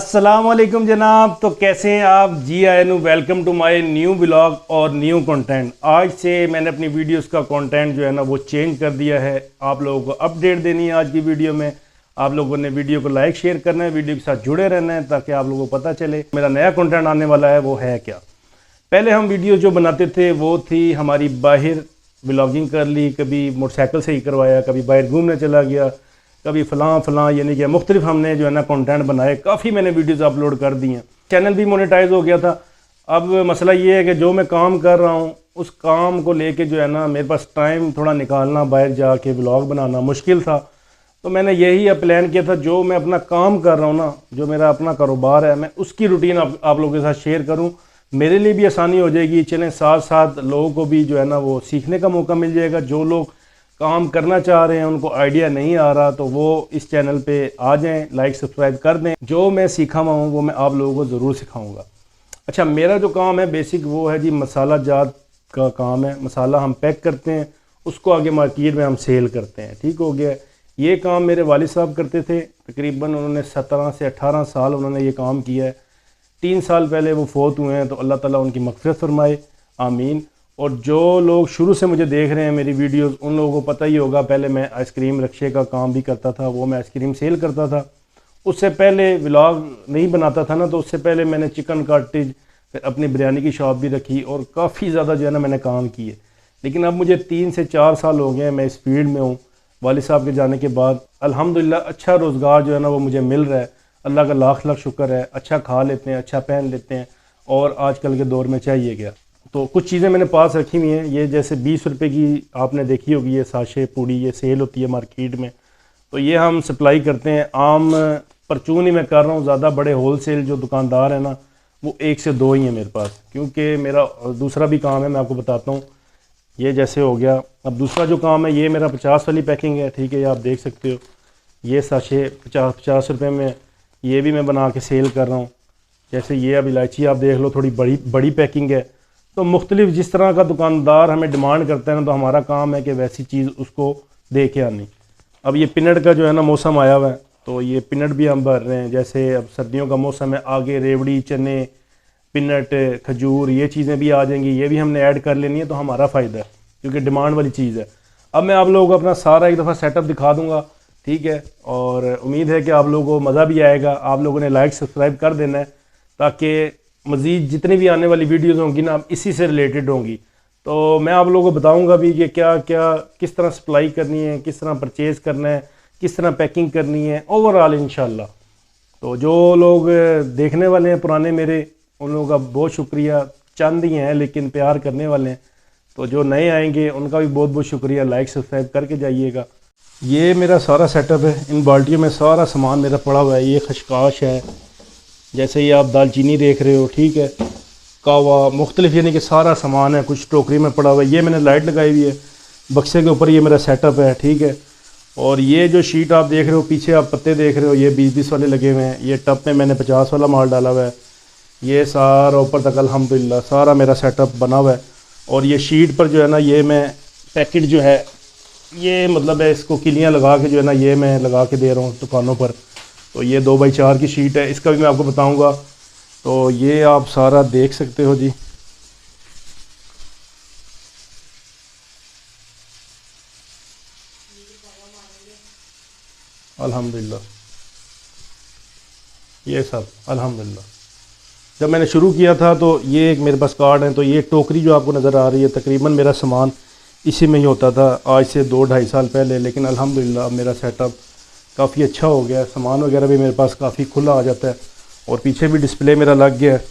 अस्सलाम वालेकुम जनाब। तो कैसे हैं आप? जी आए नु welcome to my new blog और न्यू कंटेंट। आज से मैंने अपनी वीडियोस का कंटेंट जो है ना वो चेंज कर दिया है। आप लोगों को अपडेट देनी है आज की वीडियो में। आप लोगों ने वीडियो को लाइक शेयर करना है, वीडियो के साथ जुड़े रहना है ताकि आप लोगों को पता चले मेरा नया कंटेंट आने वाला है वो है क्या। पहले हम वीडियो जो बनाते थे वो थी हमारी बाहर व्लॉगिंग कर ली, कभी मोटरसाइकिल से ही करवाया, कभी बाहर घूमने चला गया, कभी फ़लाँ यानी कि मुख्तलिफ हमने जो है ना कंटेंट बनाए। काफ़ी मैंने वीडियोस अपलोड कर दी हैं, चैनल भी मोनेटाइज हो गया था। अब मसला ये है कि जो मैं काम कर रहा हूँ उस काम को लेके जो है ना मेरे पास टाइम थोड़ा निकालना, बाहर जाके व्लॉग बनाना मुश्किल था। तो मैंने यही अब प्लान किया था, जो मैं अपना काम कर रहा हूँ ना, जो मेरा अपना कारोबार है, मैं उसकी रूटीन आप लोगों के साथ शेयर करूँ। मेरे लिए भी आसानी हो जाएगी, चलें साथ साथ लोगों को भी जो है ना वो सीखने का मौका मिल जाएगा। जो लोग काम करना चाह रहे हैं, उनको आइडिया नहीं आ रहा, तो वो इस चैनल पे आ जाएं, लाइक सब्सक्राइब कर दें। जो मैं सीखा हुआ हूँ वो मैं आप लोगों को ज़रूर सिखाऊंगा। अच्छा, मेरा जो काम है बेसिक वो है जी मसाला जात का काम है। मसाला हम पैक करते हैं, उसको आगे मार्केट में हम सेल करते हैं। ठीक हो गया। ये काम मेरे वालिद साहब करते थे, तकरीबन उन्होंने 17 से 18 साल उन्होंने ये काम किया है। 3 साल पहले वो फोत हुए हैं, तो अल्लाह ताला उनकी मग़फ़िरत फरमाए, आमीन। और जो लोग शुरू से मुझे देख रहे हैं मेरी वीडियोस, उन लोगों को पता ही होगा, पहले मैं आइसक्रीम रक्शे का काम भी करता था, वो मैं आइसक्रीम सेल करता था। उससे पहले व्लॉग नहीं बनाता था ना, तो उससे पहले मैंने चिकन कॉटेज, फिर अपनी बिरयानी की शॉप भी रखी और काफ़ी ज़्यादा जो है ना मैंने काम किए। लेकिन अब मुझे 3 से 4 साल हो गए हैं, मैं इस फील्ड में हूँ। वालिद साहब के जाने के बाद अल्हम्दुलिल्लाह अच्छा रोज़गार जो है ना वो मुझे मिल रहा है। अल्लाह का लाख लाख शुक्र है। अच्छा खा लेते हैं, अच्छा पहन लेते हैं, और आजकल के दौर में चाहिए क्या। तो कुछ चीज़ें मैंने पास रखी हुई हैं। ये जैसे 20 रुपये की आपने देखी होगी ये साशे पूड़ी, ये सेल होती है मार्केट में, तो ये हम सप्लाई करते हैं। आम परचून ही मैं कर रहा हूँ, ज़्यादा बड़े होल सेल जो दुकानदार हैं ना वो 1 से 2 ही हैं मेरे पास, क्योंकि मेरा दूसरा भी काम है, मैं आपको बताता हूँ। ये जैसे हो गया, अब दूसरा जो काम है ये मेरा 50 वाली पैकिंग है। ठीक है, ये आप देख सकते हो, ये साशे 50 रुपये में, ये भी मैं बना के सेल कर रहा हूँ। जैसे ये अब इलायची आप देख लो, थोड़ी बड़ी बड़ी पैकिंग है। तो मुख्तलिफ जिस तरह का दुकानदार हमें डिमांड करता है ना, तो हमारा काम है कि वैसी चीज़ उसको दे के आनी। अब ये पिनट का जो है ना मौसम आया हुआ है, तो ये पिनट भी हम भर रहे हैं। जैसे अब सर्दियों का मौसम है, आगे रेवड़ी, चने, पिनट, खजूर, ये चीज़ें भी आ जाएंगी, ये भी हमने ऐड कर लेनी है, तो हमारा फ़ायदा है क्योंकि डिमांड वाली चीज़ है। अब मैं आप लोगों को अपना सारा एक दफ़ा सेटअप दिखा दूँगा। ठीक है, और उम्मीद है कि आप लोगों को मज़ा भी आएगा। आप लोगों ने लाइक सब्सक्राइब कर देना है ताकि मज़ीद जितनी भी आने वाली वीडियोस होंगी ना इसी से रिलेटेड होंगी। तो मैं आप लोगों को बताऊंगा भी कि क्या क्या किस तरह सप्लाई करनी है, किस तरह परचेज़ करना है, किस तरह पैकिंग करनी है ओवरऑल इंशाल्लाह। तो जो लोग देखने वाले हैं पुराने मेरे, उन लोगों का बहुत शुक्रिया। चंद ही हैं लेकिन प्यार करने वाले हैं। तो जो नए आएंगे उनका भी बहुत बहुत शुक्रिया, लाइक सब्सक्राइब करके जाइएगा। ये मेरा सारा सेटअप है, इन बाल्टियों में सारा सामान मेरा पड़ा हुआ है। ये खशकाश है, जैसे ये आप दालचीनी देख रहे हो, ठीक है, कावा मुख्तलिफ यानी कि सारा सामान है, कुछ टोकरी में पड़ा हुआ है। ये मैंने लाइट लगाई हुई है बक्से के ऊपर, ये मेरा सेटअप है। ठीक है, और ये जो शीट आप देख रहे हो, पीछे आप पत्ते देख रहे हो, ये 20-20 वाले लगे हुए हैं। ये टब में मैंने 50 वाला माल डाला हुआ है। ये सारा ऊपर तक अल्हम्दुलिल्लाह सारा मेरा सेटअप बना हुआ है। और ये शीट पर जो है ना ये मैं पैकेट जो है, ये मतलब है इसको किलियाँ लगा के जो है ना ये मैं लगा के दे रहा हूँ दुकानों पर। तो ये 2x4 की शीट है, इसका भी मैं आपको बताऊंगा। तो ये आप सारा देख सकते हो जी। अल्हम्दुलिल्लाह ये सब अल्हम्दुलिल्लाह। जब मैंने शुरू किया था तो ये एक मेरे पास कार्ड है। तो ये टोकरी जो आपको नज़र आ रही है, तकरीबन मेरा सामान इसी में ही होता था आज से 2-2.5 साल पहले। लेकिन अल्हम्दुलिल्लाह अब मेरा सेटअप काफ़ी अच्छा हो गया, सामान वगैरह भी मेरे पास काफ़ी खुला आ जाता है, और पीछे भी डिस्प्ले मेरा लग गया है।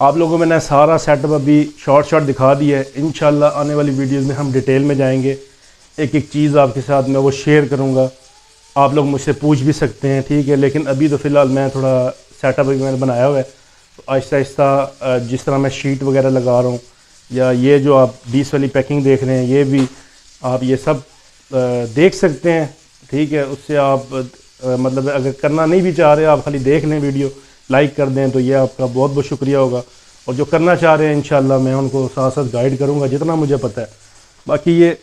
आप लोगों को मैंने सारा सेटअप अभी शॉर्ट दिखा दिया है। इंशाल्लाह आने वाली वीडियोज़ में हम डिटेल में जाएंगे, एक एक चीज़ आपके साथ मैं वो शेयर करूँगा। आप लोग मुझसे पूछ भी सकते हैं, ठीक है, लेकिन अभी तो फ़िलहाल मैं थोड़ा सेटअप अभी मैंने बनाया हुआ है, तो आहिस्ता आहिस्ता जिस तरह मैं शीट वगैरह लगा रहा हूँ, या ये जो आप 20 वाली पैकिंग देख रहे हैं, ये भी आप ये सब देख सकते हैं। ठीक है, उससे आप मतलब अगर करना नहीं भी चाह रहे, आप खाली देख लें वीडियो, लाइक कर दें, तो ये आपका बहुत बहुत शुक्रिया होगा। और जो करना चाह रहे हैं इंशाल्लाह मैं उनको साथ साथ गाइड करूँगा जितना मुझे पता है। बाकी ये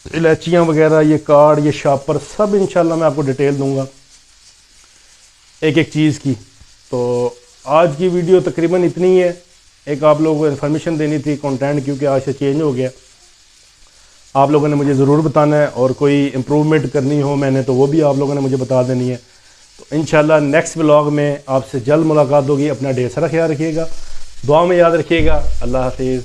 इलायचियाँ वगैरह, ये कार्ड, ये शापर, सब इंशाल्लाह मैं आपको डिटेल दूँगा एक एक चीज़ की। तो आज की वीडियो तकरीबन इतनी ही है। एक आप लोगों को इन्फॉर्मेशन देनी थी कंटेंट, क्योंकि आज से चेंज हो गया। आप लोगों ने मुझे ज़रूर बताना है, और कोई इम्प्रूवमेंट करनी हो मैंने तो वो भी आप लोगों ने मुझे बता देनी है। तो इंशाल्लाह नेक्स्ट व्लॉग में आपसे जल्द मुलाकात होगी। अपना ढेर सारा ख्याल रखिएगा, दुआ में याद रखिएगा। अल्लाह हाफिज़।